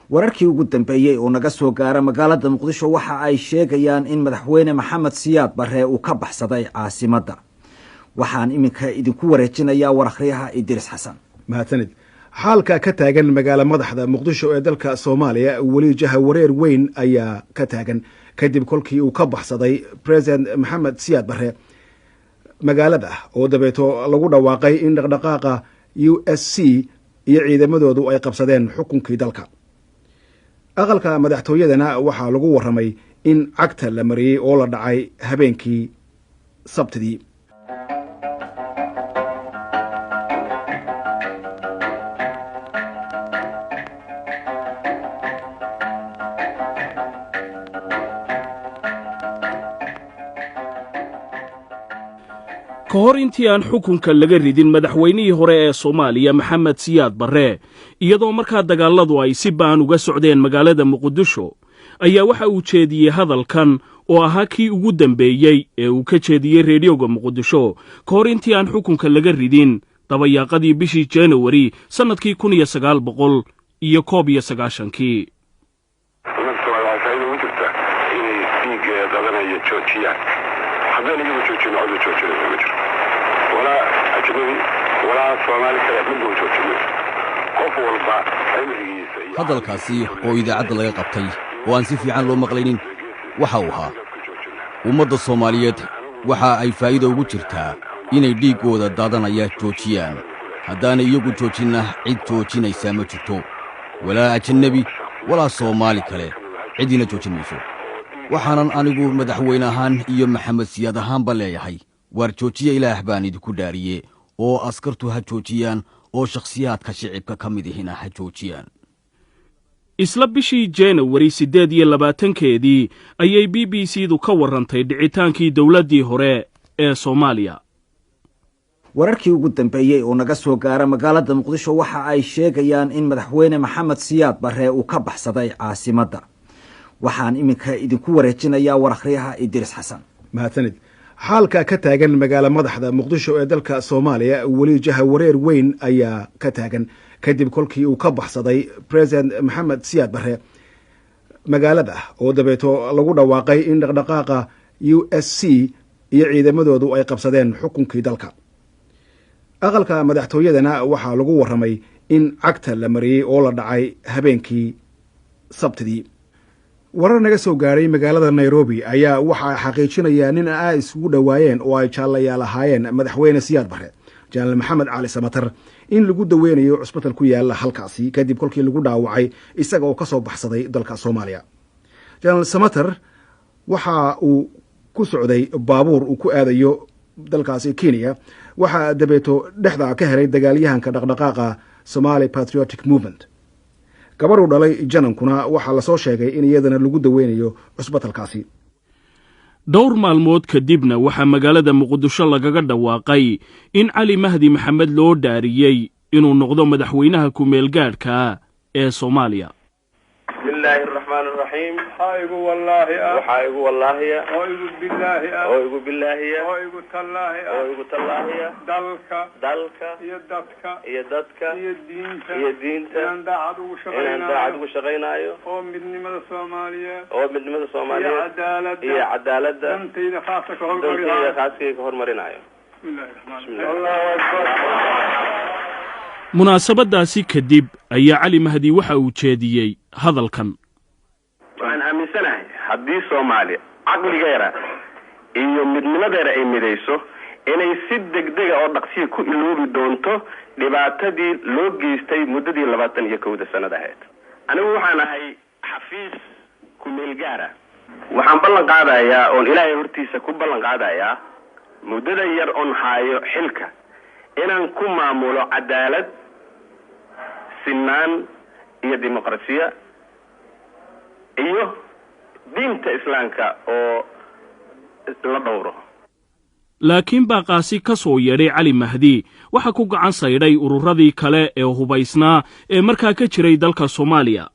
wararkii ugu dambeeyay oo naga soo gaara magaalada Muqdisho waxa ay sheegayaan in madaxweyne Maxamed Siyaad Barre uu ka baxsaday caasimadda. waxaan iminka idinku wareejinayaa warakhriyaha Idris Xasan. mahadsanid. xaalka ka taagan magaala madaxda Muqdisho ee dalka Soomaaliya wali jaha wareer weyn ayaa ka taagan kadib kolkii uu ka baxsaday President Maxamed Siyaad Barre magaalada oo dabeeto lagu dhawaaqay in dhaqdhaqaaqa USC iyo ciidamadoodu ay qabsadeen xukunkii dalka. aqalka madaxtooyadana waxaa lagu waramay in cagta la mariyay oo la dhacay habeenkii sabtidii. kahor intii aan xukunka laga ridin madaxweynihii hore ee Soomaaliya Maxamed Siyaad Barre iyadoo markaa dagaaladu ay si baan uga socdeen magaalada Muqdisho ayaa waxa uu jeediyay hadalkan oo ahaa kii ugu dambeeyay ee uu ka jeediyay reediyoga Muqdisho kahor intii aan xukunka laga ridin dabayaaqadii bishii January sanadkii 1991 hadalkaasi oo idaacadda laga qabtay oo aan si fiican loo maqlaynin waxa uu ahaa ummadda Soomaaliyeed waxa ay faa'iido ugu jirtaa inay dhiigooda daadanaya joojiyaan haddaanay iyagu joojinna cid joojinaysa ma jirto walaa ajnabi walaa Soomaali kale cidina joojin mayso waxaanan anigu madaxweyne ahaan iyo Maxamed Siyaad ahaanba leeyahay war joojiya ilaah baan idinku dhaariye oo askartu ha joojiyaan oo shakhsiyaadka shicibka ka mid ahina ha joojiyaan. isla bishii January 28 ayay BBC-du ka warantay dhicitaankii dawladdii hore ee Soomaaliya. wararkii ugu dambeeyay oo naga soo gaara magaalada Muqdisho waxa ay sheegayaan in madaxweyne Maxamed Siyaad Barre uu ka baxsaday caasimadda. waxaan iminka idinku wareejinayaa warakhriyaha Idris Xasan. mahadsanid. xaalka ka taagan magaala madaxda Muqdisho ee dalka Soomaaliya wali jaha wareer weyn ayaa ka taagan kadib kolkii uu ka baxsaday President Maxamed Siyaad Barre magaalada oo dabeeto lagu dhawaaqay in dhaqdhaqaaqa USC iyo ciidamadoodu ay qabsadeen xukunkii dalka. aqalka madaxtooyadana waxaa lagu waramay in cagta la mariyay oo la dhacay habeenkii sabtidii. warar naga soo gaaray magaalada Nairobi ayaa waxa xaqiijinaya in ay isugu dhawaayeen oo ay jaalayaal ahaayeen madaxweyne Siyaad Barre General Maxamed Cali Samatar in lagu daweynayo cusbital ku yaala halkaasi kadib kolkii lagu dhaawacay isaga oo ka soo baxsaday dalka Soomaaliya. General Samatar waxa uu ku socday baabuur uu ku aadayo dalkaasi Kenya waxa dabeeto dhexda ka helay dagaalyahanka dhaqdhaqaaqa Somali Patriotic Movement. gabar u dhalay janankuna waxa la soo sheegay in iyadana lagu daweynayo cusbitalkaasi. dhowr maalmood kadibna waxa magaalada Muqdisho lagaga dhawaaqay in Cali Mahdi Maxamed loo dhaariyay inuu noqdo madaxweynaha ku meel gaadhka ee Soomaaliya. bismillahir rahmanir rahim haygu wallahi haygu wallahi haygu billahi haygu billahi haygu tallahi haygu tallahi dalka iyo dadka iyo diinta aan daacad ugu shaqeynayo oo midnimada Soomaaliya iyo cadaaladda dantayda khaaska ka hormarinayo. Allahu akbar. munaasabadaasi kadib ayaa Cali Mahdi waxa uu jeediyay hadalkan. waxaan aaminsanahay haddii Soomaaliya caqligeeda iyo midnimadeeda ay midayso inay si degdeg ah oo dhaqsiyo ku iloobi doonto dhibaatadii loo geystay muddadii 21 sanada ahayd. anigu waxaan ahay xafiis ku meel gaara waxaan ballan qaadayaa oo Ilaahay hortiisa ku ballan qaadayaa muddada yar oo haayo xilka inaan ku maamulo cadaalad sinaan iyo dimuqraasiya iyo diinta islaamka oo la dhowro. laakiin baaqaasi ka soo yeedhay Cali Mahdi waxa ku gacan sayday ururadii kale ee hubaysnaa ee markaa ka jiray dalka Soomaaliya.